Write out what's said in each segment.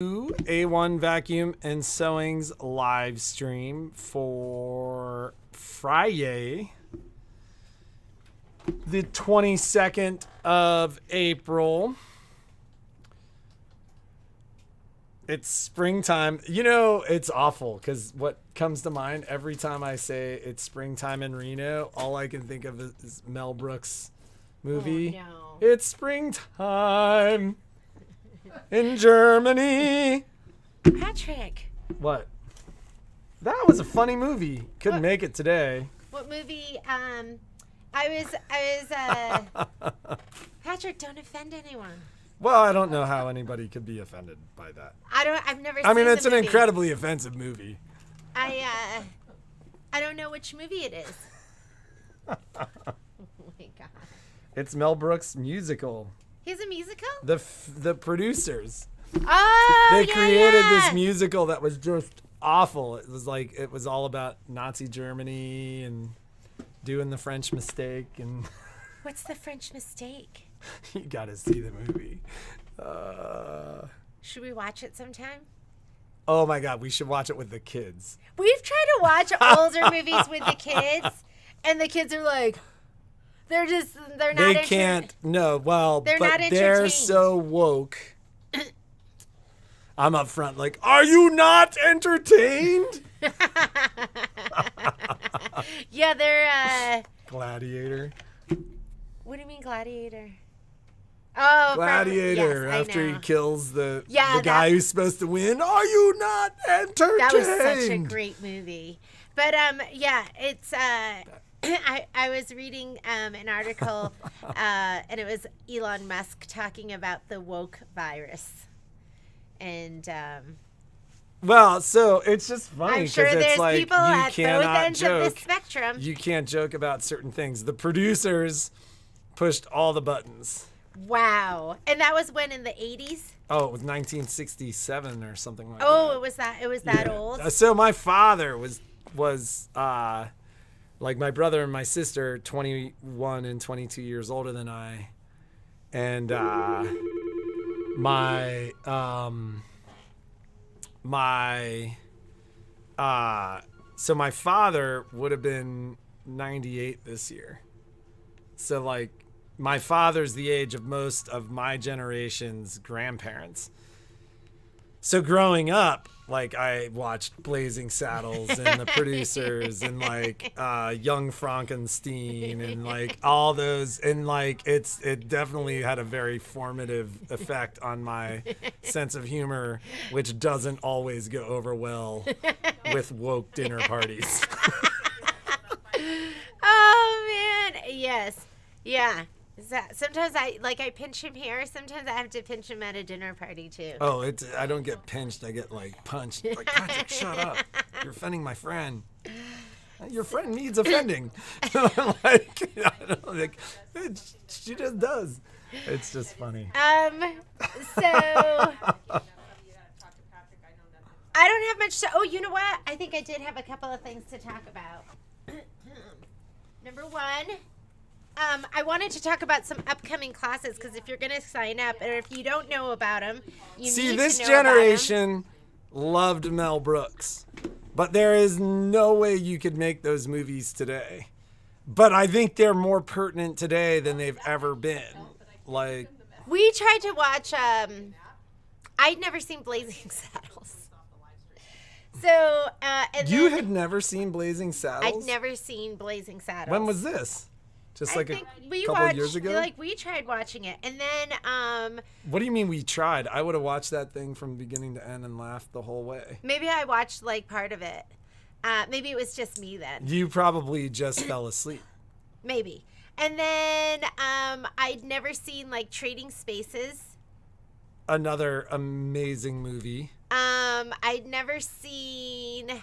A1 Vacuum and Sewing's live stream for Friday, the 22nd of April. It's springtime. You know, it's awful because what comes to mind every time I say it's springtime in Reno, all I can think of is Mel Brooks movie. Oh, no. It's springtime in Germany. Patrick. What? That was a funny movie. Couldn't make it today. What movie? Patrick, don't offend anyone. Well, I don't know how anybody could be offended by that. I've never seen I mean, the it's an movie. incredibly offensive movie. I don't know which movie it is. Oh my God. It's Mel Brooks Musical. He's a musical? The producers. Oh, They created yeah. this musical that was just awful. It was all about Nazi Germany and doing the French mistake, and What's the French mistake? you got to see the movie. Should we watch it sometime? Oh my God, we should watch it with the kids. We've tried to watch older movies with the kids, and the kids are like, they're not. They can't. No, well, They're but not they're entertained. so woke. I'm up front like, are you not entertained? Yeah, they're. Gladiator. What do you mean, Gladiator? Oh, Gladiator. yes, I After he know. kills the Yeah, guy who's supposed to win. Are you not entertained? That was such a great movie. But yeah, it's I was reading an article and it was Elon Musk talking about the woke virus. And Well, so it's just funny I'm because sure it's there's like people you at both cannot ends of the joke. spectrum. You can't joke about certain things. The producers pushed all the buttons. Wow. And that was when, in the 80s? Oh, it was 1967 or something like that. Oh, it was that Yeah. old? So my father was like my brother and my sister, 21 and 22 years older than I, and so my father would have been 98 this year. So like my father's the age of most of my generation's grandparents. So growing up, like I watched Blazing Saddles and The Producers and like Young Frankenstein and like all those, and like it definitely had a very formative effect on my sense of humor, which doesn't always go over well with woke dinner parties. Oh, man. Yes. Yeah. Sometimes I pinch him here. Sometimes I have to pinch him at a dinner party too. Oh, I don't get pinched. I get like punched. Like, Patrick, shut up. You're offending my friend. Your friend needs offending. Like, I don't know, like, she just does. It's just funny. So I don't have much to. Oh, you know what? I think I did have a couple of things to talk about. Number one. I wanted to talk about some upcoming classes because if you're going to sign up, or if you don't know about them, you See, need this to know about 'em. generation loved Mel Brooks, but there is no way you could make those movies today. But I think they're more pertinent today than they've ever been. Like, We tried to watch. I'd never seen Blazing Saddles. So, and you then had never seen Blazing Saddles? I'd never seen Blazing Saddles. When was this? Just like a couple of years ago? Like we tried watching it, and then What do you mean we tried? I would have watched that thing from beginning to end and laughed the whole way. maybe I watched like part of it. Maybe it was just me then. You probably just fell asleep. Maybe. And then I'd never seen like Trading Spaces. Another amazing movie. I'd never seen.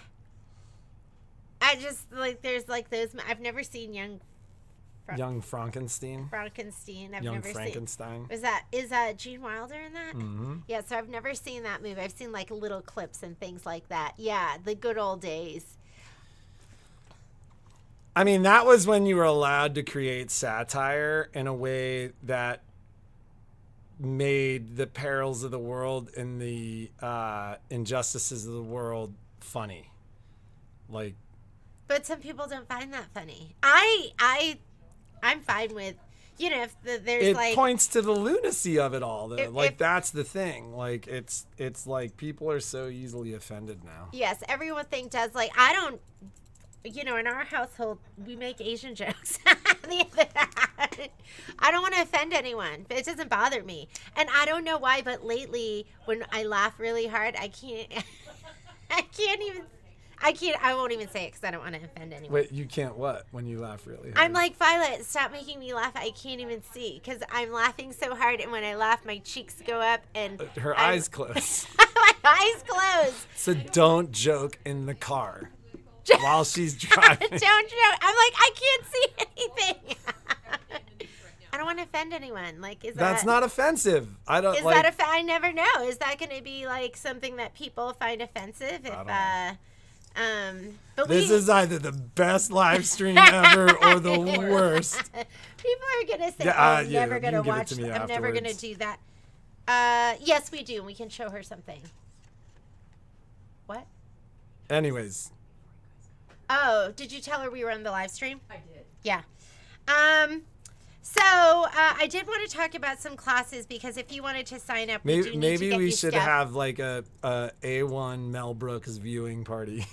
I just like there's like those. I've never seen Young Frankenstein. Frankenstein. I've Young never Frankenstein. seen. Is Gene Wilder in that? Mm-hmm. Yeah. So I've never seen that movie. I've seen like little clips and things like that. Yeah, the good old days. I mean, that was when you were allowed to create satire in a way that made the perils of the world and the injustices of the world funny. Like, but some people don't find that funny. I'm fine with, if there's it like points to the lunacy of it all, though. If That's the thing. Like, it's like people are so easily offended now. yes, everyone does. Like, I don't. In our household, we make Asian jokes. I don't want to offend anyone, but it doesn't bother me. And I don't know why, but lately, when I laugh really hard, I won't even say it because I don't want to offend anyone. Wait, you can't what when you laugh really hard? I'm like, Violet, stop making me laugh. I can't even see because I'm laughing so hard. And when I laugh, my cheeks go up and her eyes close. my eyes close. So don't joke in the car while she's driving. Don't joke. I'm like, I can't see anything. I don't want to offend anyone. Like, That's not offensive. I don't. I never know. Is that going to be like something that people find offensive? This is either the best live stream ever or the worst. People are going to say, I'm never going to watch. I'm never going to do that. Yes, we do. We can show her something. What? Anyways. Oh, did you tell her we were on the live stream? I did. Yeah. So I did want to talk about some classes because if you wanted to sign up, maybe we should have like a A1 Mel Brooks viewing party.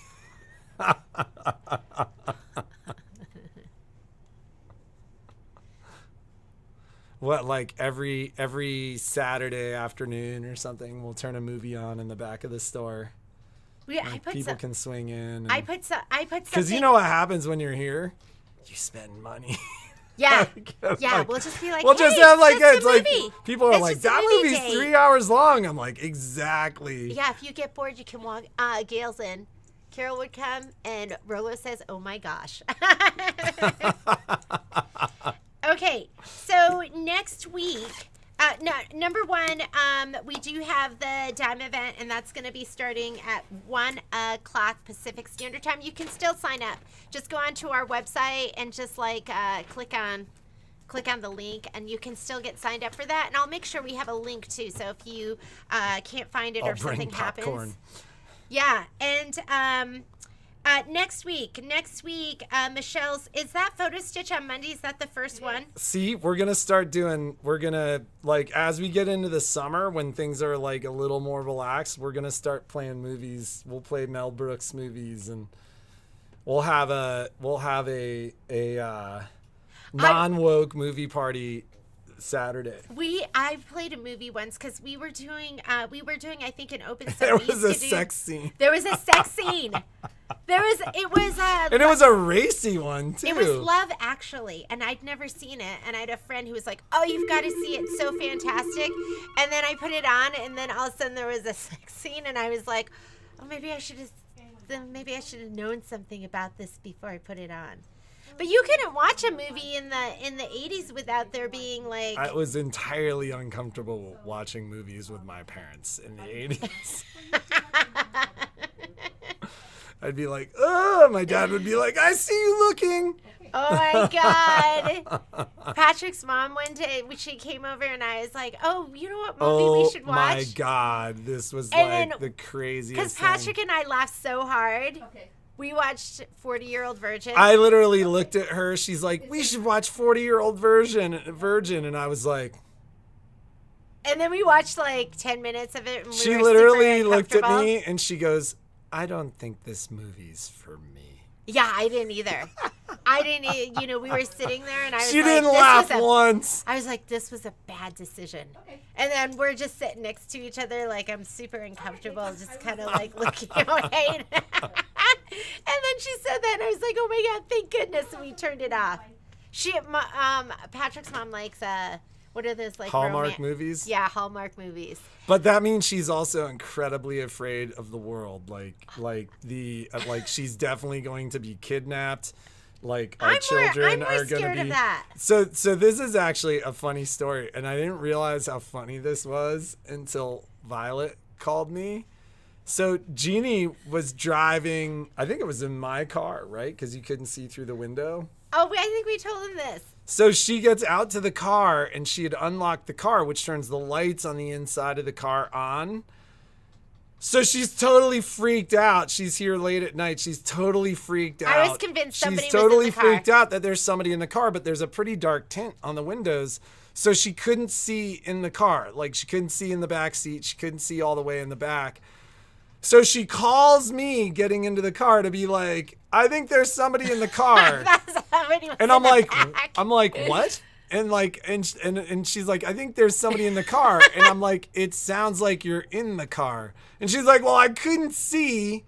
What, like every Saturday afternoon or something, we'll turn a movie on in the back of the store. People can swing in. I put because you know what happens when you're here, you spend money. Yeah, yeah. We'll just be like, we'll just have like it's like movie. People are It's like, just a that movie movie's day." 3 hours long. I'm like, exactly. Yeah, if you get bored, you can walk. Gail's in. Carol would come, and Rolo says, "Oh my gosh." Okay, so next week. Number one, we do have the Dime event, and that's going to be starting at 1 o'clock Pacific Standard Time. You can still sign up. Just go onto our website and just like click on the link, and you can still get signed up for that. And I'll make sure we have a link too. So if you can't find it or something happens, yeah. And next week, Michelle's, is that photo stitch on Monday? Is that the first one? See, we're going to like, as we get into the summer when things are like a little more relaxed, we're going to start playing movies. We'll play Mel Brooks movies, and we'll have a non-woke movie party Saturday. I played a movie once because we were doing I think an open set. There was a sex scene. There was a sex scene. And it was a racy one too. It was Love Actually, and I'd never seen it, and I had a friend who was like, "Oh, you've got to see it, it's so fantastic." And then I put it on, and then all of a sudden there was a sex scene, and I was like, "Oh, maybe I should have known something about this before I put it on." But you couldn't watch a movie in the 80s without there being like. I was entirely uncomfortable watching movies with my parents in the 80s. I'd be like, oh, my dad would be like, I see you looking. Oh my God. Patrick's mom one day, she came over and I was like, oh, you know what movie we should watch? Oh my God. This was like the craziest thing. Because Patrick and I laughed so hard. Okay. We watched 40-Year-Old Virgin. I literally looked at her. She's like, we should watch 40-Year-Old Virgin. And I was like. And then we watched like 10 minutes of it. And she literally looked at me and she goes, I don't think this movie's for me. Yeah, I didn't either. We were sitting there and I was she didn't laugh once. I was like, this was a bad decision. Okay. And then we're just sitting next to each other like I'm super uncomfortable, just kind of like looking away. And then she said that and I was like, oh my God, thank goodness. And we turned it off. Patrick's mom likes, what are those like Hallmark movies? Yeah, Hallmark movies. But that means she's also incredibly afraid of the world. Like she's definitely going to be kidnapped. Like our children are going to be. Of that. So this is actually a funny story, and I didn't realize how funny this was until Violet called me. So Jeannie was driving. I think it was in my car, right? Because you couldn't see through the window. Oh, I think we told him this. So she gets out to the car, and she had unlocked the car, which turns the lights on the inside of the car on. So she's totally freaked out. She's here late at night. She's totally freaked out. I was convinced somebody She's was totally in the car. freaked out that there's somebody in the car, but there's a pretty dark tint on the windows. So she couldn't see in the car. Like, she couldn't see in the back seat. She couldn't see all the way in the back. So she calls me getting into the car to be like, I think there's somebody in the car. And I'm like, what? And like, and she's like, I think there's somebody in the car. And I'm like, it sounds like you're in the car. And she's like, well, I couldn't see.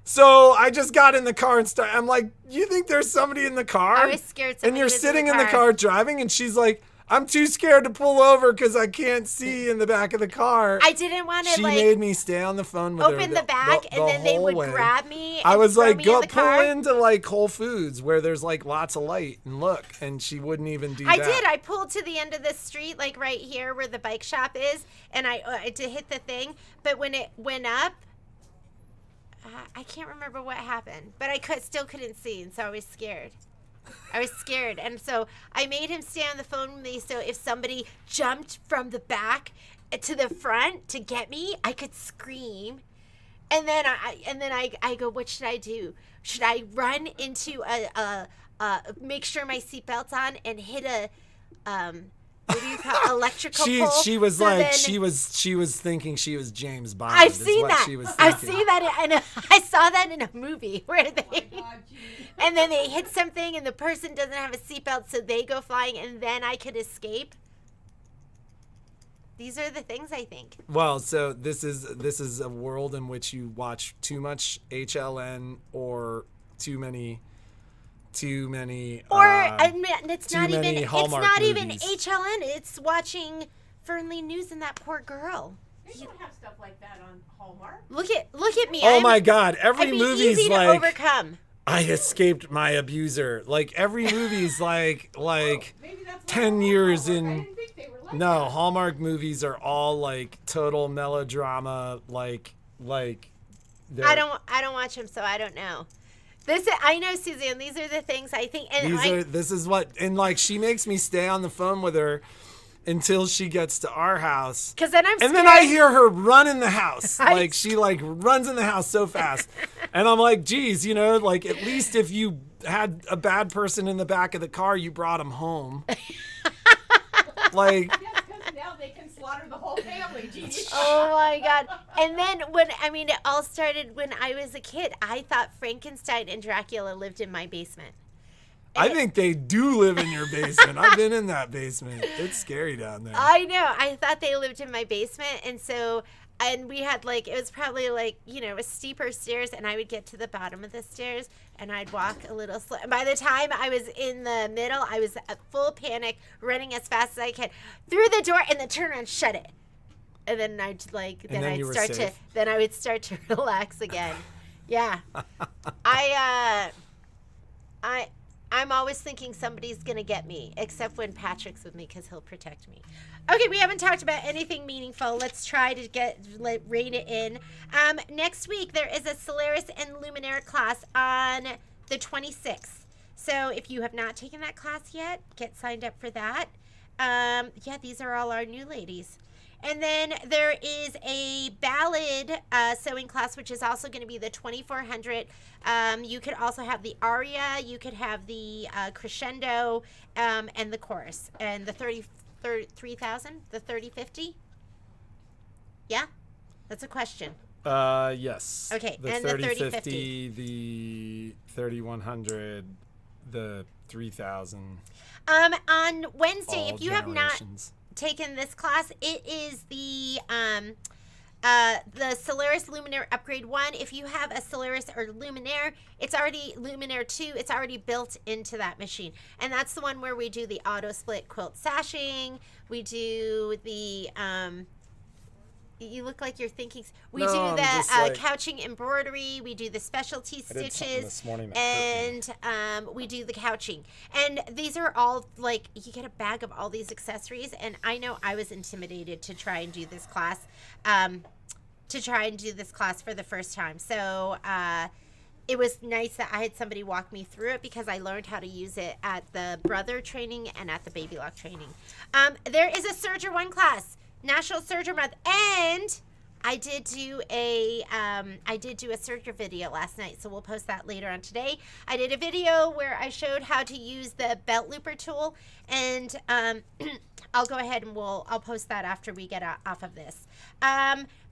So I just got in the car and started. I'm like, you think there's somebody in the car? I was scared. And you're sitting in the car driving, and she's like, I'm too scared to pull over because I can't see in the back of the car. I didn't want to, She made me stay on the phone with her. Open the back, and then they would grab me. I was like, go pull into like Whole Foods where there's like lots of light and look. And she wouldn't even do that. I did. I pulled to the end of the street, like right here where the bike shop is, and I did hit the thing. But when it went up, I can't remember what happened, but I still couldn't see, and so I was scared. And so I made him stay on the phone with me, so if somebody jumped from the back to the front to get me, I could scream. And then I go, what should I do? Should I run into make sure my seatbelt's on and hit a what do you call it? Electrical pole? She was like, she was thinking she was James Bond. I've seen that. I've seen that, and I saw that in a movie where and then they hit something, and the person doesn't have a seatbelt, so they go flying, and then I could escape. These are the things I think. Well, so this is a world in which you watch too much HLN or too many or it's not even movies. HLN. It's watching Fernley News and that poor girl. They don't have stuff like that on Hallmark. Look at me. Oh my God! Every movie's easy like to overcome. I escaped my abuser. Like every movie's like 10 years in. I didn't think they were like No, that. Hallmark movies are all like total melodrama. Like. I don't watch them, so I don't know. I know, Suzanne. These are the things I think. And this is what, and like she makes me stay on the phone with her until she gets to our house. Because then I'm scared. And then I hear her run in the house. Like she like runs in the house so fast. And I'm like, geez, like at least if you had a bad person in the back of the car, you brought him home. Like. Yes, because now they can slaughter the whole family, geez. Oh my God. And then it all started when I was a kid. I thought Frankenstein and Dracula lived in my basement. I think they do live in your basement. I've been in that basement. It's scary down there. I know. I thought they lived in my basement. And we had it was probably a steeper stairs, and I would get to the bottom of the stairs and I'd walk a little slow. By the time I was in the middle, I was at full panic, running as fast as I could through the door, and then turn around, shut it. And then I would start to relax again. Yeah. I'm always thinking somebody's going to get me, except when Patrick's with me because he'll protect me. Okay, we haven't talked about anything meaningful. Let's try to rein it in. Next week, there is a Solaris and Luminaire class on the 26th. So if you have not taken that class yet, get signed up for that. These are all our new ladies. And then there is a ballad sewing class, which is also going to be the 2400. You could also have the aria, you could have the crescendo, and the chorus. And the 30,000, the 3050? Yeah? That's a question. Yes. Okay, the and 3050, the 3100, the 3000. On Wednesday, if you have not taken this class, it is the Solaris Luminaire Upgrade 1. If you have a Solaris or Luminaire, it's already Luminaire 2. It's already built into that machine. And that's the one where we do the auto split quilt sashing. We do the you look like you're thinking. We do the couching embroidery. We do the specialty stitches. This morning and we do the couching. And these are all you get a bag of all these accessories. And I know I was intimidated to try and do this class. For the first time. So it was nice that I had somebody walk me through it because I learned how to use it at the brother training and at the baby lock training. There is a Serger 1 class, National Serger Month, and I did do a Serger video last night, so we'll post that later on today. I did a video where I showed how to use the belt looper tool, and I'll go ahead and I'll post that after we get off of this.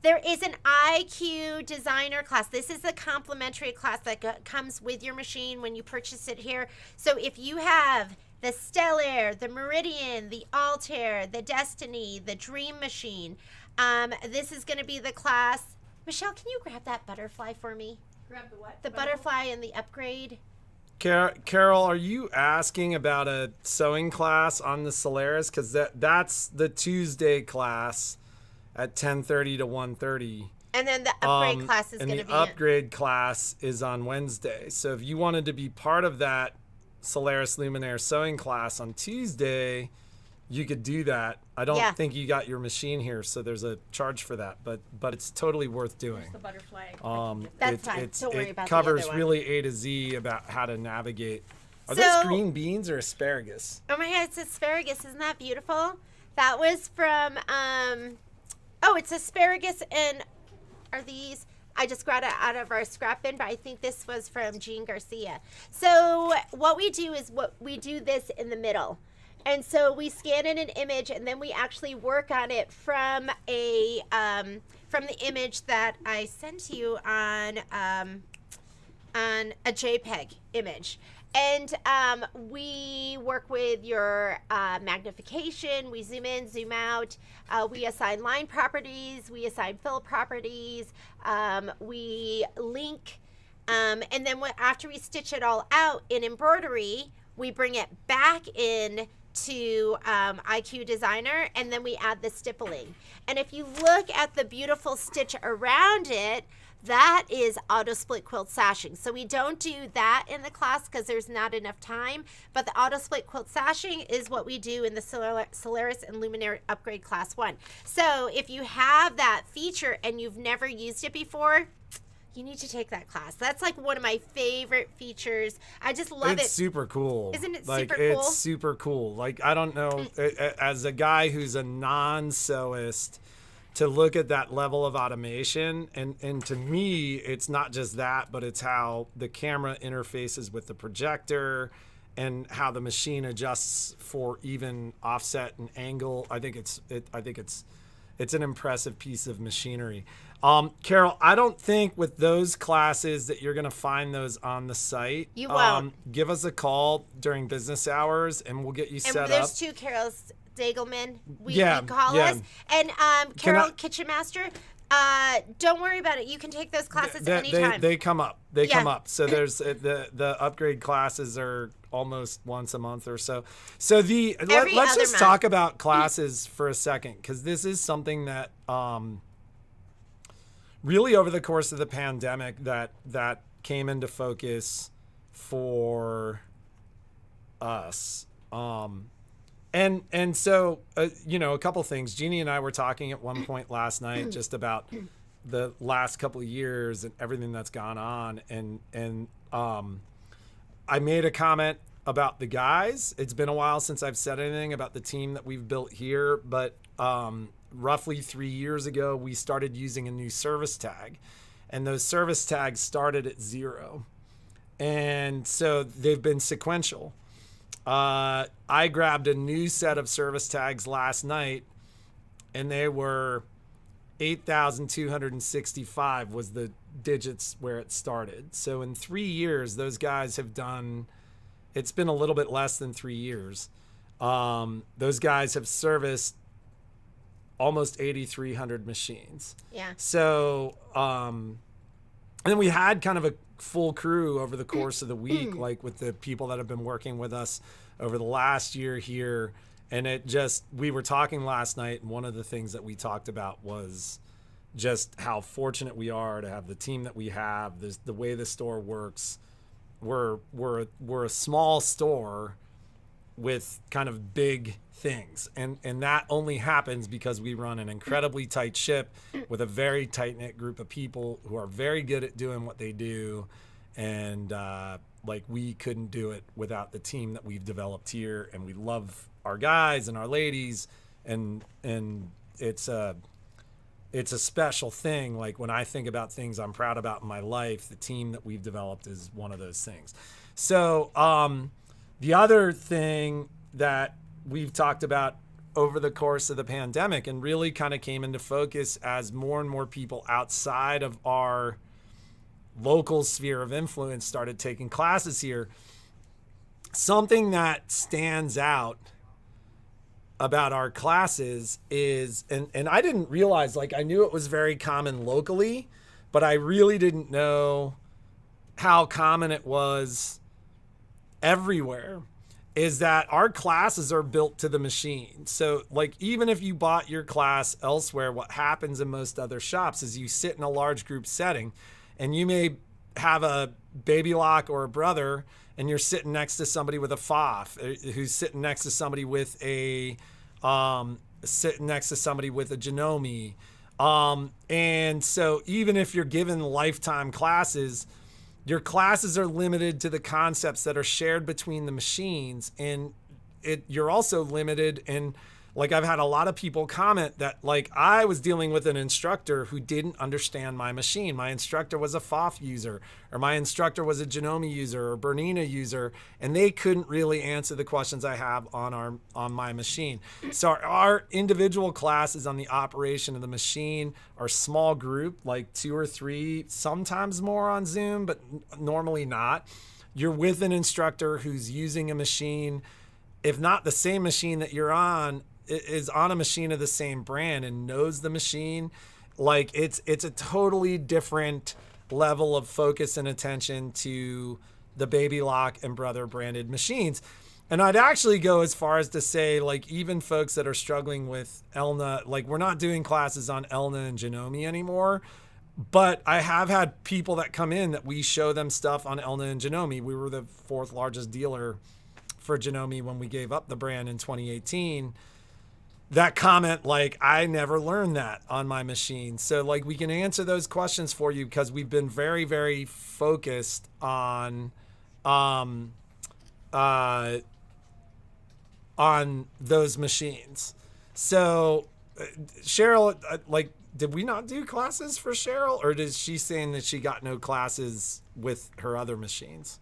There is an IQ designer class. This is a complimentary class that comes with your machine when you purchase it here. So if you have the Stellar, the Meridian, the Altair, the Destiny, the Dream Machine, this is going to be the class. Michelle, can you grab that butterfly for me? Grab the what? The butterfly and the upgrade. Carol, are you asking about a sewing class on the Solaris? Because that's the Tuesday class at 10:30 to 1:30. And then the upgrade class is going to be... And the upgrade class is on Wednesday. So if you wanted to be part of that Solaris Luminaire sewing class on Tuesday, you could do that. I don't think you got your machine here, so there's a charge for that, but it's totally worth doing. There's the butterfly. That's fine. Don't worry about it covers the other one. really A to Z about how to navigate. Are those green beans or asparagus? Oh my God, it's asparagus. Isn't that beautiful? That was from, it's asparagus, and are these... I just got it out of our scrap bin, but I think this was from Jean Garcia. So what we do is we do this in the middle. And so we scan in an image, and then we actually work on it from the image that I sent you on a JPEG image. And we work with your magnification. We zoom in, zoom out. We assign line properties. We assign fill properties. We link. And then after we stitch it all out in embroidery, we bring it back in to IQ Designer, and then we add the stippling. And if you look at the beautiful stitch around it, that is auto split quilt sashing. So we don't do that in the class because there's not enough time, but the auto split quilt sashing is what we do in the Solaris and Luminaire Upgrade Class 1. So if you have that feature and you've never used it before, you need to take that class. That's like one of my favorite features. I just love it. It's super cool. Isn't it like, super cool? It's super cool. Like, I don't know, as a guy who's a non-sewist, to look at that level of automation, and to me, it's not just that, but it's how the camera interfaces with the projector and how the machine adjusts for even offset and angle. I think it's an impressive piece of machinery. Carol, I don't think with those classes that you're going to find those on the site. You won't. Give us a call during business hours and we'll get you set up. And there's two Carols Dagelman. We call us. And Carol Kitchen Master, don't worry about it. You can take those classes anytime. They come up. They come up. So there's the upgrade classes are almost once a month or so. So let's just talk about classes for a second, because this is something that really over the course of the pandemic that came into focus for us. And so, a couple things. Jeannie and I were talking at one point last night just about the last couple of years and everything that's gone on. And I made a comment about the guys. It's been a while since I've said anything about the team that we've built here, but roughly 3 years ago, we started using a new service tag. And those service tags started at 0. And so they've been sequential. I grabbed a new set of service tags last night, and they were 8,265 was the digits where it started. So in 3 years, those guys have done, it's been a little bit less than 3 years. Those guys have serviced almost 8,300 machines. Yeah. So, and then we had kind of a full crew over the course of the week, like with the people that have been working with us over the last year here. And we were talking last night, and one of the things that we talked about was just how fortunate we are to have the team that we have, the way the store works. We're a small store with kind of big things, and that only happens because we run an incredibly tight ship with a very tight-knit group of people who are very good at doing what they do, And like we couldn't do it without the team that we've developed here, and we love our guys and our ladies, and it's a special thing. Like when I think about things I'm proud about in my life, the team that we've developed is one of those things. So the other thing that we've talked about over the course of the pandemic and really kind of came into focus as more and more people outside of our local sphere of influence started taking classes here, something that stands out about our classes is, and I didn't realize, like I knew it was very common locally, but I really didn't know how common it was everywhere, is that our classes are built to the machine. So like even if you bought your class elsewhere, what happens in most other shops is you sit in a large group setting and you may have a baby lock or a brother, and you're sitting next to somebody with a FOF, who's sitting next to somebody with a Janome. And so even if you're given lifetime classes, your classes are limited to the concepts that are shared between the machines, and you're also limited in, like I've had a lot of people comment that like I was dealing with an instructor who didn't understand my machine. My instructor was a FOF user, or my instructor was a Janome user or Bernina user, and they couldn't really answer the questions I have on my machine. So our individual classes on the operation of the machine are small group, like 2 or 3, sometimes more on Zoom, but normally not. You're with an instructor who's using a machine, if not the same machine that you're on, is on a machine of the same brand and knows the machine. Like it's a totally different level of focus and attention to the Baby Lock and Brother branded machines. And I'd actually go as far as to say, like, even folks that are struggling with Elna, like we're not doing classes on Elna and Janome anymore, but I have had people that come in that we show them stuff on Elna and Janome. We were the 4th largest dealer for Janome when we gave up the brand in 2018. That comment, like, I never learned that on my machine. So like we can answer those questions for you because we've been very, very focused on those machines. So Cheryl, like, did we not do classes for Cheryl, or is she saying that she got no classes with her other machines?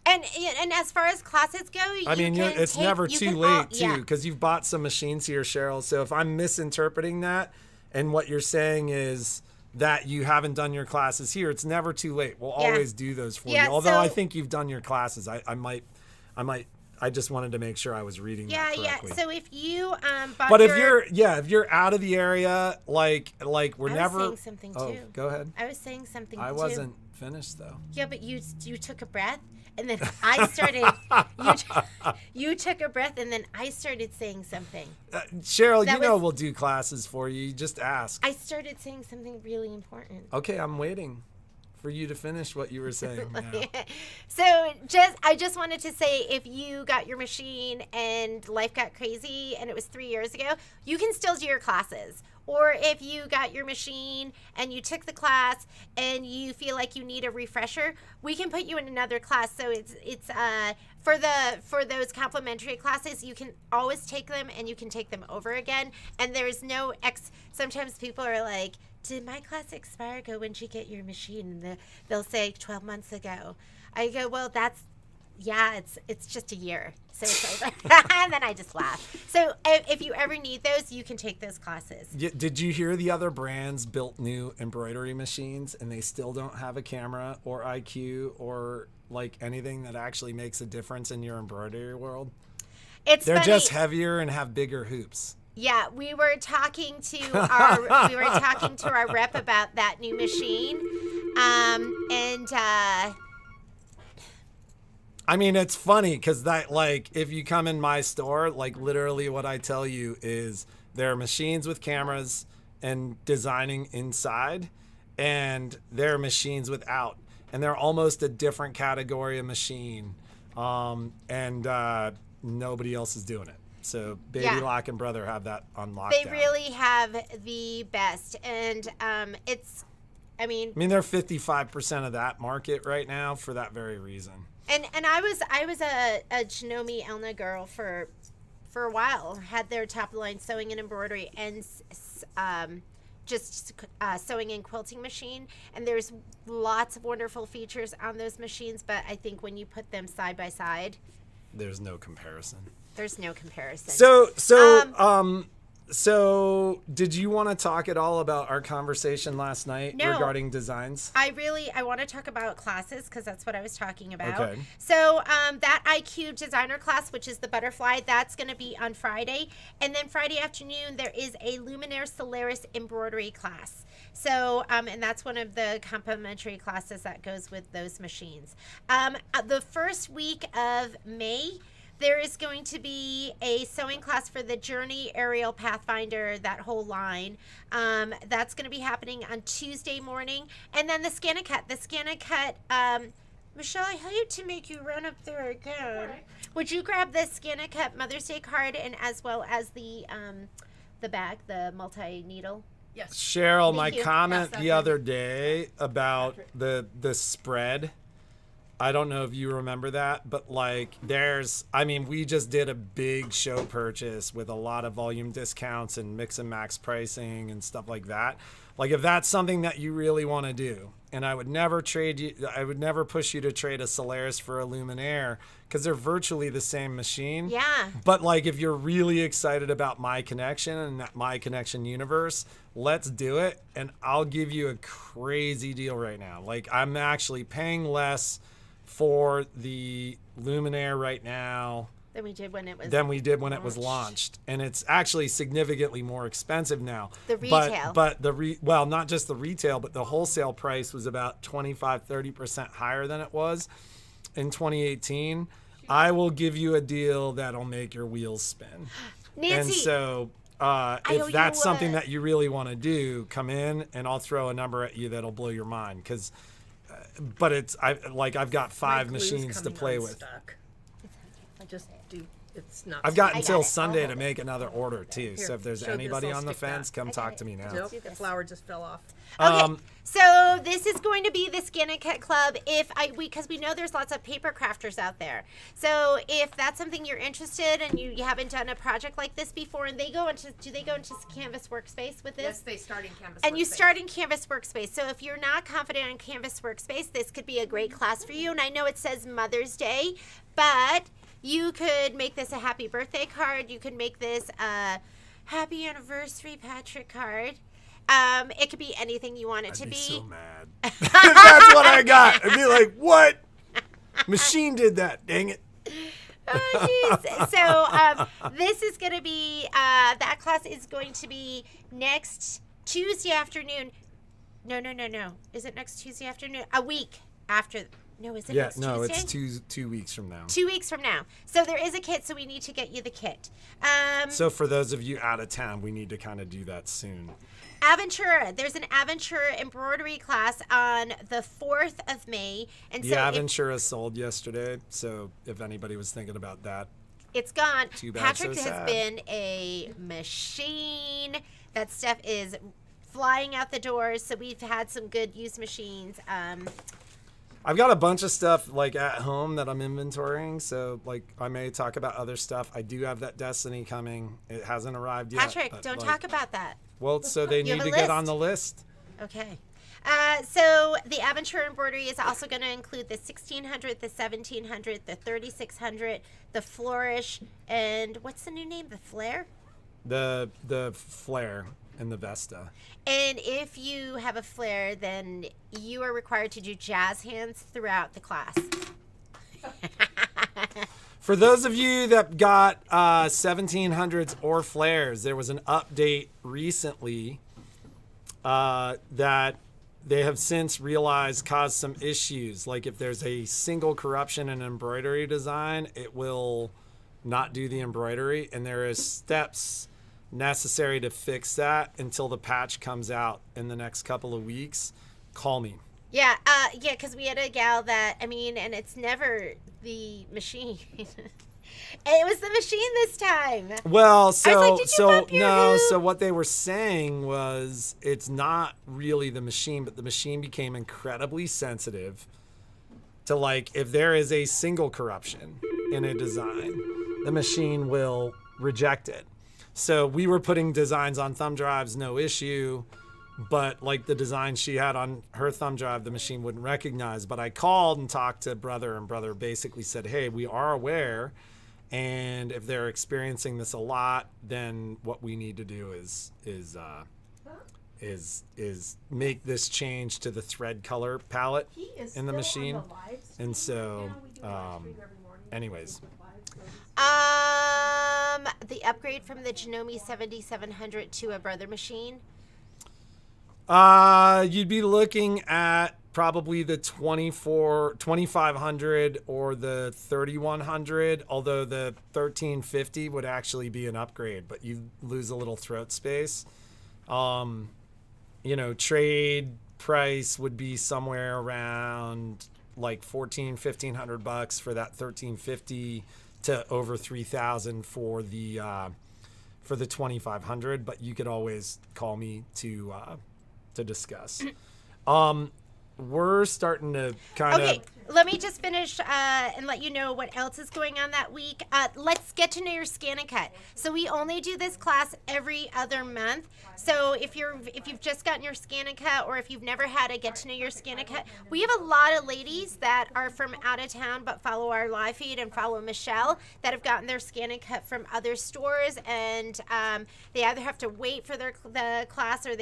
And as far as classes go, I mean, it's never too late, too, because you've bought some machines here, Cheryl. So if I'm misinterpreting that and what you're saying is that you haven't done your classes here, it's never too late. We'll always do those for you. Although I think you've done your classes. I just wanted to make sure I was reading that correctly. Yeah. So if you if you're out of the area, like we're never. I was saying something too. Go ahead. I was saying something. I wasn't finished though. Yeah, but you took a breath, and then I started. you took a breath, and then I started saying something. Cheryl, we'll do classes for you. You just ask. I started saying something really important. Okay, I'm waiting for you to finish what you were saying. Yeah. So I just wanted to say, if you got your machine and life got crazy and it was 3 years ago, you can still do your classes. Or if you got your machine and you took the class and you feel like you need a refresher, we can put you in another class. So it's for those complimentary classes, you can always take them and you can take them over again. And there's no sometimes people are like, did my class expire? Go, when'd you get your machine? And they'll say 12 months ago. I go, well, it's just a year. So it's over. And then I just laugh. So if you ever need those, you can take those classes. Did you hear the other brands built new embroidery machines and they still don't have a camera or IQ or like anything that actually makes a difference in your embroidery world? They're funny. Just heavier and have bigger hoops. Yeah, we were talking to our rep about that new machine, I mean, it's funny because that, like, if you come in my store, like, literally what I tell you is there are machines with cameras and designing inside, and there are machines without, and they're almost a different category of machine, and nobody else is doing it. So Baby Lock and Brother have that on lockdown. They really have the best, and I mean, they're 55% of that market right now for that very reason. And I was a Janome Elna girl for a while. Had their top line sewing and embroidery and just sewing and quilting machine. And there's lots of wonderful features on those machines, but I think when you put them side by side, there's no comparison. There's no comparison. So did you want to talk at all about our conversation last night regarding designs? I want to talk about classes because that's what I was talking about. Okay. So that IQ designer class, which is the butterfly, that's going to be on Friday. And then Friday afternoon, there is a Luminaire Solaris embroidery class. So, and that's one of the complimentary classes that goes with those machines. The first week of May, there is going to be a sewing class for the Journey, Aerial, Pathfinder, that whole line. That's going to be happening on Tuesday morning. And then the Scan-A-Cut. The Scan-A-Cut, Michelle, I hate to make you run up there again. Right. Would you grab the Scan-A-Cut Mother's Day card and as well as the bag, the multi-needle? Yes. Cheryl, my comment the other day about the spread, I don't know if you remember that, but like we just did a big show purchase with a lot of volume discounts and mix and max pricing and stuff like that. Like if that's something that you really want to do, and I would never push you to trade a Solaris for a Luminaire because they're virtually the same machine. Yeah. But like if you're really excited about My Connection and that My Connection universe, let's do it. And I'll give you a crazy deal right now. Like I'm actually paying less for the Luminaire right now than we did when it was launched, and it's actually significantly more expensive now. The retail, but not just the retail, but the wholesale price was about 25-30% higher than it was in 2018. I will give you a deal that'll make your wheels spin. Nancy, and so if that's something that you really want to do, come in and I'll throw a number at you that'll blow your mind because. But I've got 5 machines to play with. I just do. It's not. I've got until Sunday to make another order too. So if there's anybody on the fence, come talk to me now. Nope, the flower just fell off. Okay, so this is going to be the Scan-A-Cut Club. Because we know there's lots of paper crafters out there. So if that's something you're interested in, and you haven't done a project like this before, and do they go into Canvas Workspace with this? Yes, they start in Canvas. And you start in Canvas Workspace. So if you're not confident in Canvas Workspace, this could be a great class for you. And I know it says Mother's Day, but you could make this a happy birthday card. You could make this a happy anniversary Patrick card. It could be anything you want it to be. I'd be so mad. That's what I got. I'd be like, what? Machine did that. Dang it. Oh, jeez. So this is going to be, that class is going to be next Tuesday afternoon. No. Is it next Tuesday afternoon? A week after. No, is it next Tuesday? No, it's two weeks from now. 2 weeks from now. So there is a kit, so we need to get you the kit. So for those of you out of town, we need to kind of do that soon. Aventura. There's an Aventura embroidery class on the 4th of May. And the Aventura sold yesterday, so if anybody was thinking about that. It's gone. Too bad, Patrick so has sad. been a machine. That stuff is flying out the doors, so we've had some good used machines. I've got a bunch of stuff like at home that I'm inventorying, so like I may talk about other stuff. I do have that Destiny coming. It hasn't arrived yet. Patrick, don't talk about that. Well, so they need to get on the list. Okay. So the Aventura embroidery is also going to include the 1600, the 1700, the 3600, the Flourish, and what's the new name? The Flare? The Flare and the Vesta. And if you have a flare, then you are required to do jazz hands throughout the class. For those of you that got 1700s or flares, there was an update recently that they have since realized caused some issues. Like if there's a single corruption in embroidery design, it will not do the embroidery. And there is steps necessary to fix that until the patch comes out in the next couple of weeks. Call me. Yeah, because we had a gal that, and it's never the machine. It was the machine this time. Well, like, "Did you bump your hoop?" so what they were saying was it's not really the machine, but the machine became incredibly sensitive to, like, if there is a single corruption in a design, the machine will reject it. So we were putting designs on thumb drives, no issue, but like the design she had on her thumb drive, the machine wouldn't recognize. But I called and talked to Brother, and Brother basically said, hey, we are aware, and if they're experiencing this a lot, then what we need to do is make this change to the thread color palette in the machine. And so, anyways. The upgrade from the Janome 7700 to a Brother machine. You'd be looking at probably the 2500 or the 3100, although the 1350 would actually be an upgrade, but you lose a little throat space. Trade price would be somewhere around like $1,500 for that 1350 to over 3,000 for the 2500, but you could always call me to discuss. We're starting to kind of... Okay, let me just finish and let you know what else is going on that week. Let's get to know your scan and cut. So we only do this class every other month. So if you've just gotten your scan and cut, or if you've never had a get to know your scan and cut, we have a lot of ladies that are from out of town but follow our live feed and follow Michelle that have gotten their scan and cut from other stores, and they either have to wait for the class, or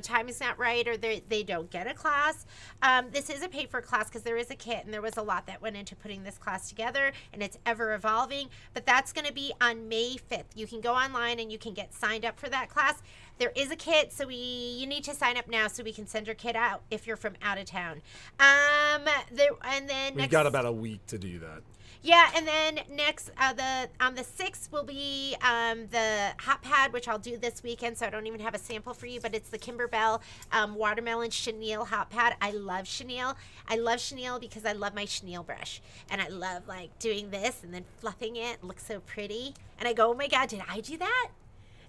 time is not right, or they don't get a class. This is a pay for class because there is a kit, and there was a lot that went into putting this class together, and it's ever evolving. But that's going to be on May 5th. You can go online and you can get signed up for that class. There is a kit, so you need to sign up now so we can send your kit out if you're from out of town. We've got about a week to do that. Yeah, and then next, on the 6th will be the hot pad, which I'll do this weekend, so I don't even have a sample for you, but it's the Kimberbell watermelon chenille hot pad. I love chenille. I love chenille because I love my chenille brush, and I love like doing this and then fluffing it. It looks so pretty, and I go, oh my God, did I do that?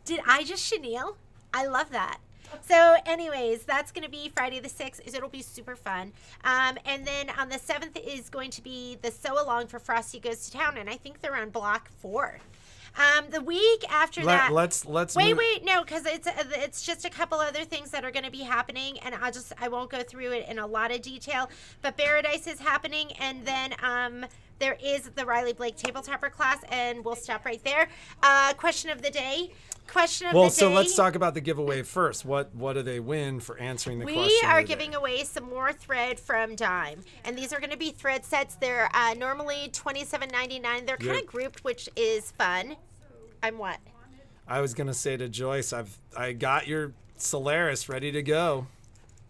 Did I just chenille? I love that. So anyways, that's going to be Friday the 6th. It'll be super fun. And then on the 7th is going to be the sew along for Frosty Goes to Town, and I think they're on block 4. The week after that, let's wait, no, because it's just a couple other things that are going to be happening, and I won't go through it in a lot of detail. But Paradise is happening, and then there is the Riley Blake Table Topper class, and we'll stop right there. Question of the day. So let's talk about the giveaway first. What do they win for answering the question? We are giving away some more thread from Dime, and these are going to be thread sets. They're normally $27.99. They're kind of grouped, which is fun. I'm what? I was going to say to Joyce, I got your Solaris ready to go.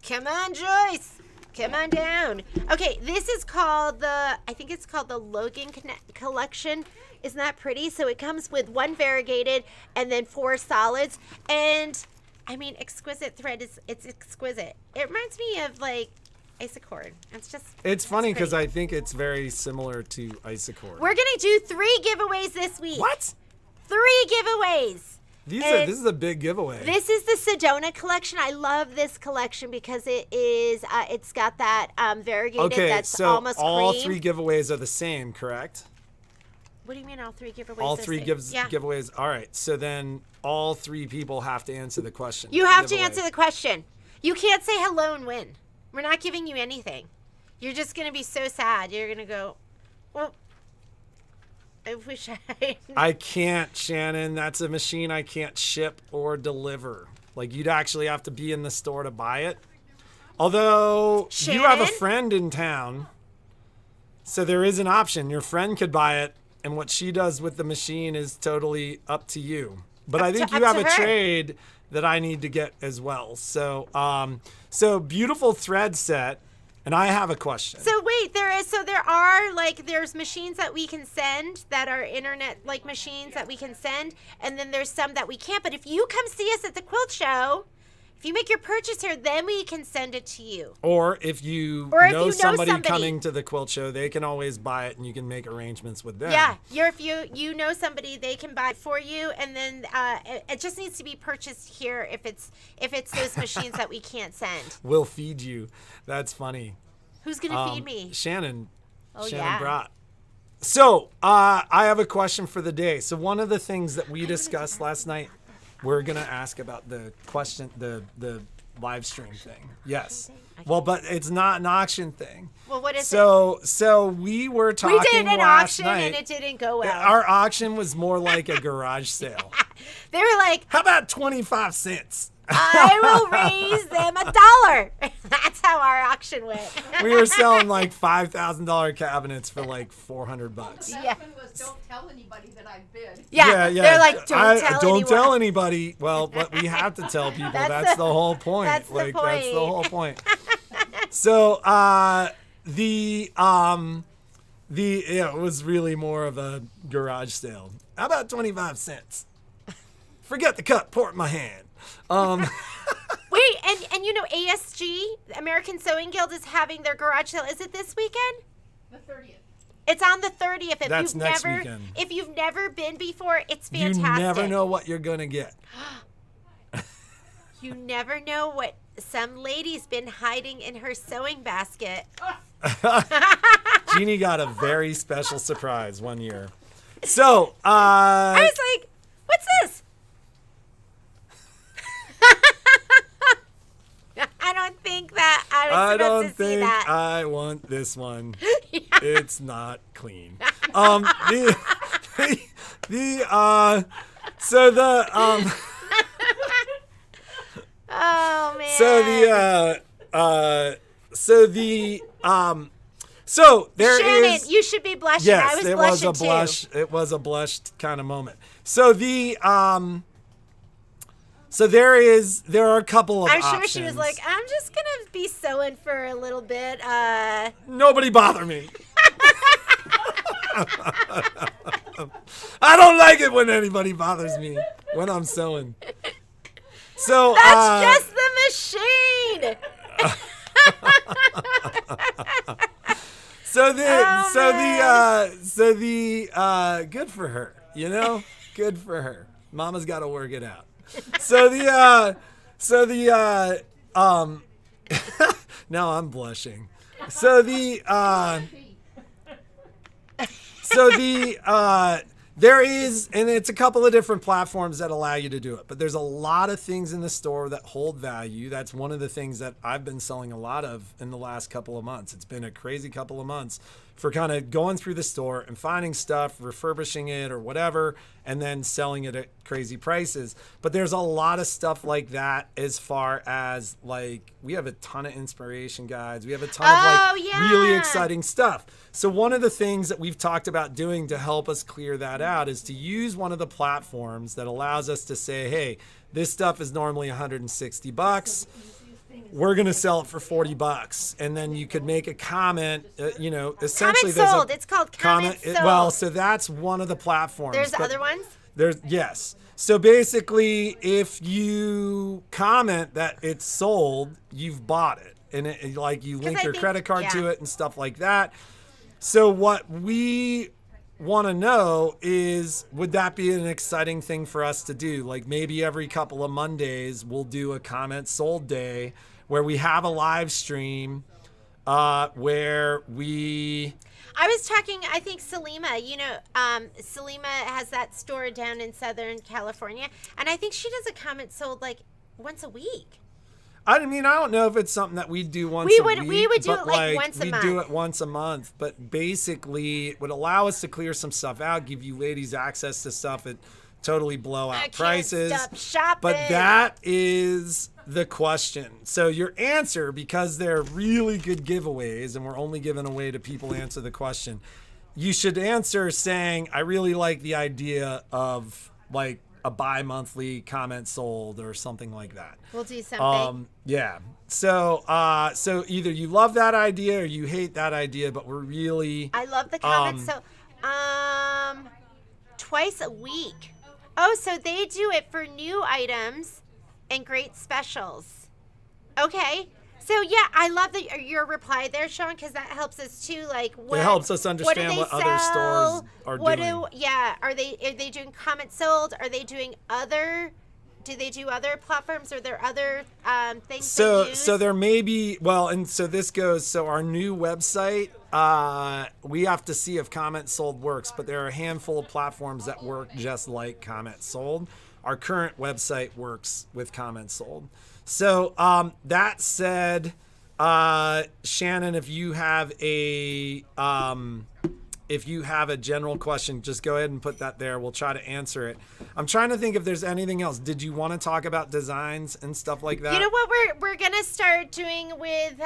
Come on, Joyce. Come on down. Okay, this is called the Logan Collection. Isn't that pretty? So it comes with 1 variegated and then 4 solids. And, I mean, exquisite thread. It's exquisite. It reminds me of, like, Isacord. It's funny because I think it's very similar to Isacord. We're going to do 3 giveaways this week. What? 3 giveaways. This is a big giveaway. This is the Sedona Collection. I love this collection because it's got that variegated that's almost cream. All 3 giveaways are the same, correct? What do you mean all 3 giveaways? All 3 giveaways. All right. So then all 3 people have to answer the question. You have to answer the question. You can't say hello and win. We're not giving you anything. You're just going to be so sad. You're going to go, well, I wish I can't, Shannon. That's a machine I can't ship or deliver. Like, you'd actually have to be in the store to buy it. Although, Shannon? You have a friend in town, so there is an option. Your friend could buy it, and what she does with the machine is totally up to you. But I think you have a trade that I need to get as well. So, beautiful thread set. And I have a question. So wait, there's machines that we can send that are internet like machines that we can send, and then there's some that we can't. But if you come see us at the quilt show, If you make your purchase here, then we can send it to you. Or if you Or if know you know somebody somebody. coming to the quilt show, they can always buy it and you can make arrangements with them. Yeah, if you know somebody, they can buy it for you, and then it just needs to be purchased here if it's those machines that we can't send. We'll feed you. That's funny. Who's gonna feed me? Shannon. Oh, Shannon yeah. Brott. So, I have a question for the day. So one of the things that we discussed last night, we're going to ask about the question, the live stream thing. Yes. Well, but it's not an auction thing. Well, what is it? So we were talking We did an last auction night. and it didn't go well. Our auction was more like a garage sale. They were like, How about 25 cents? I will raise them $1. That's how our auction went. We were selling like $5,000 cabinets for like $400. What Yeah. happened was, don't tell anybody that I bid. Yeah, they're like, don't tell anyone. anybody. Well, but we have to tell people. That's That's the- the whole point. that's the Like that's the point. whole point. So it was really more of a garage sale. How about 25 cents? Forget the cup, pour it in my hand. Wait, and you know ASG, American Sewing Guild, is having their garage sale. Is it this weekend? The 30th. It's on the 30th. If That's you've next never, weekend. If you've never been before, it's You fantastic. never know what you're gonna get. You never know what some lady's been hiding in her sewing basket. Jeannie got a very special surprise one year. So I was like, what's this? I don't think that I was I supposed don't to see think that. I want this one. Yeah. It's not clean. So Oh man. so there Shannon, is. you should be blushing. Yes, I was it blushing was a blush. too. It was a blushed kind of moment. So there are a couple of I'm sure options. she was like, I'm just gonna be sewing for a little bit. Nobody bother me. I don't like it when anybody bothers me when I'm sewing. So That's just the machine. Good for her, you know? Good for her. Mama's got to work it out. Now I'm blushing. There is, and it's a couple of different platforms that allow you to do it, but there's a lot of things in the store that hold value. That's one of the things that I've been selling a lot of in the last couple of months. It's been a crazy couple of months for kind of going through the store and finding stuff, refurbishing it or whatever, and then selling it at crazy prices. But there's a lot of stuff like that as far as like, we have a ton of inspiration guides. We have a ton of really exciting stuff. So one of the things that we've talked about doing to help us clear that out is to use one of the platforms that allows us to say, hey, this stuff is normally $160. We're going to sell it for $40. And then you could make a comment, essentially. Comment sold. It's called comment sold. Well, so that's one of the platforms. There's other ones? Yes. So basically, if you comment that it's sold, you've bought it. And you link your credit card to it and stuff like that. So what we want to know is, would that be an exciting thing for us to do? Like maybe every couple of Mondays, we'll do a comment sold day where we have a live stream where we... I was talking, I think Salima, Salima has that store down in Southern California, and I think she does a comment sold like once a week. I don't know if it's something that we do once a week. We would do it like once a month. We do it once a month, but basically it would allow us to clear some stuff out, give you ladies access to stuff at totally blowout prices. Stop shopping. But that is the question. So your answer, because they're really good giveaways and we're only giving away to people who answer the question, you should answer saying, I really like the idea of like a bi-monthly comment sold or something like that. We'll do something. Yeah. So either you love that idea or you hate that idea, but we're really... I love the comments. Twice a week. Oh, so they do it for new items. and great specials. Okay. So yeah, I love your reply there, Sean, because that helps us too. Like, it helps us understand what other stores are doing. Are they doing comment sold? Are they doing other? Do they do other platforms? Are there other things they use? So there may be, well, and so this goes, so our new website, we have to see if comment sold works, but there are a handful of platforms that work just like comment sold. Our current website works with comment sold. So that said, Shannon, if you have a general question, just go ahead and put that there. We'll try to answer it. I'm trying to think if there's anything else. Did you want to talk about designs and stuff like that? You know what we're gonna start doing with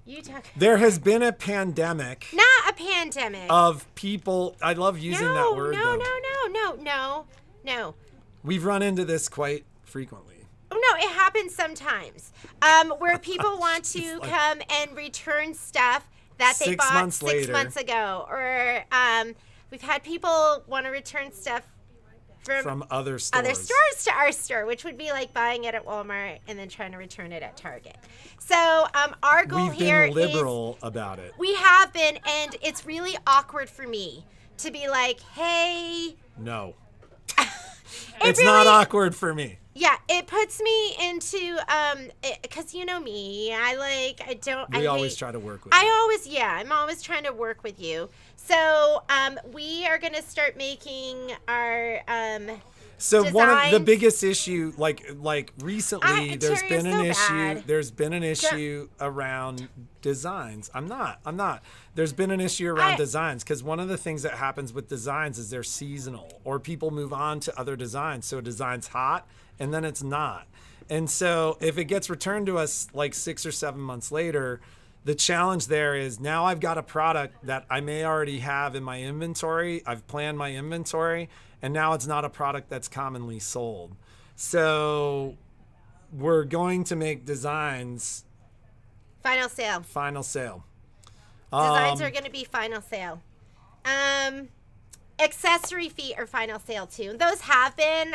you talk. There has been a pandemic. Not a pandemic. Of people. I love using that word. No. We've run into this quite frequently. Oh no, it happens sometimes. Where people want to come and return stuff that they bought 6 months ago, or we've had people want to return stuff from other stores to our store, which would be like buying it at Walmart and then trying to return it at Target. So our goal here is we've been liberal about it. We have been, and it's really awkward for me to be like, hey. No. It's really, not awkward for me. Yeah, it puts me into because you know me, We always try to work with you. I'm always trying to work with you. So we are gonna start making our so designs. One of the biggest issue, like recently, there's been an issue around designs. I'm not. There's been an issue around designs because one of the things that happens with designs is they're seasonal, or people move on to other designs. So a design's hot and then it's not. And so if it gets returned to us like 6 or 7 months later, the challenge there is now I've got a product that I may already have in my inventory. I've planned my inventory, and now it's not a product that's commonly sold. So we're going to make designs final sale. Designs are going to be final sale. Accessory feet are final sale too. Those have been.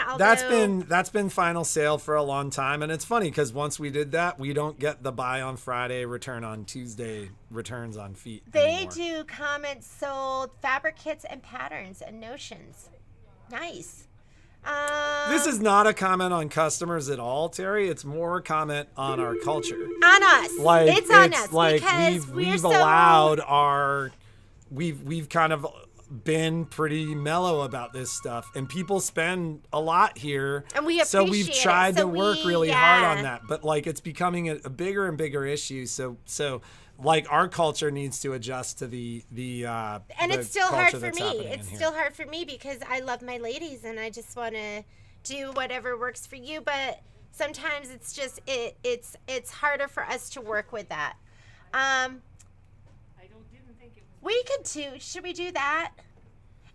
That's been final sale for a long time, and it's funny because once we did that, we don't get the buy on Friday, return on Tuesday, returns on feet. They anymore. do comments sold fabric kits and patterns and notions. Nice. This is not a comment on customers at all, Terry. It's more a comment on our culture. On us. It's on us. Like because we've allowed we've kind of been pretty mellow about this stuff, and people spend a lot here, and we appreciate we've tried to work really hard on that, but like it's becoming a bigger and bigger issue. So like our culture needs to adjust to the and the it's still hard for me. It's still hard for me because I love my ladies and I just want to do whatever works for you, but sometimes it's just it's harder for us to work with that. We could do. Should we do that?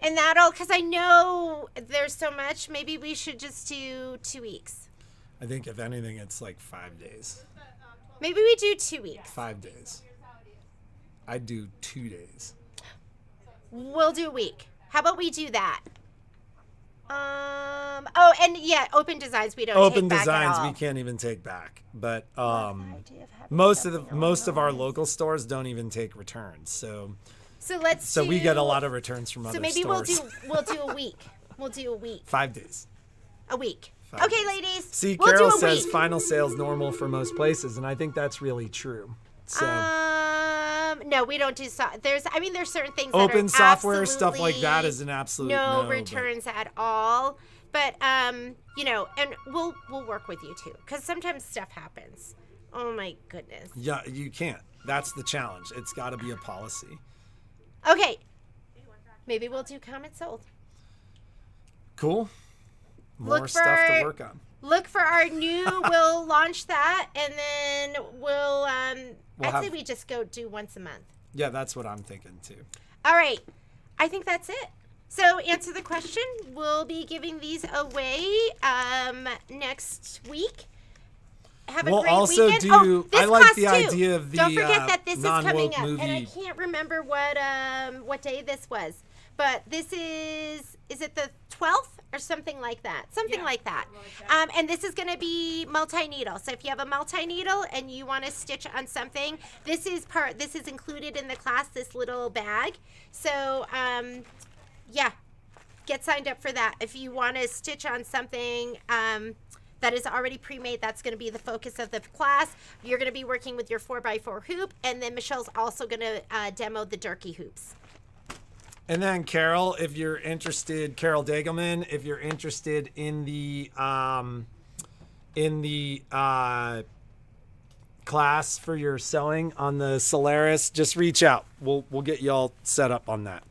And that'll, because I know there's so much. Maybe we should just do 2 weeks. I think if anything, it's like 5 days. Maybe we do 2 weeks. 5 days. I'd do 2 days. We'll do a week. How about we do that? Oh, and yeah, open designs we don't take back at all. Open designs we can't even take back. But most of our local stores don't even take returns. So we get a lot of returns from other stores. So maybe we'll do a week. We'll do a week. 5 days. A week. 5 okay, days. ladies. See, we'll Carol do a says week. final sale's normal for most places, and I think that's really true. So no, we don't do there's certain things open that are software stuff like that is an absolute no returns at all. But and we'll work with you too, because sometimes stuff happens. Oh my goodness. Yeah, you can't. That's the challenge. It's got to be a policy. Okay. Maybe we'll do comments sold. Cool. More stuff to work on. Look for our new. We'll launch that, and then we'll. I'd say we just go do once a month. Yeah, that's what I'm thinking too. All right, I think that's it. So answer the question. We'll be giving these away next week. Have a great also weekend. I like the idea of the Don't forget that this is coming up, movie. and I can't remember what day this was, but this is it the 12th or something like that. Something Yeah, like that. something like that. And this is going to be multi-needle. So if you have a multi-needle and you want to stitch on something, this is included in the class, this little bag. So yeah, get signed up for that. If you want to stitch on something that is already pre-made, that's going to be the focus of the class. You're going to be working with your 4x4 hoop, and then Michelle's also going to demo the Durkee hoops. And then Carol, if you're interested, Carol Dagelman, if you're interested in the class for your sewing on the Solaris, just reach out. We'll get you all set up on that.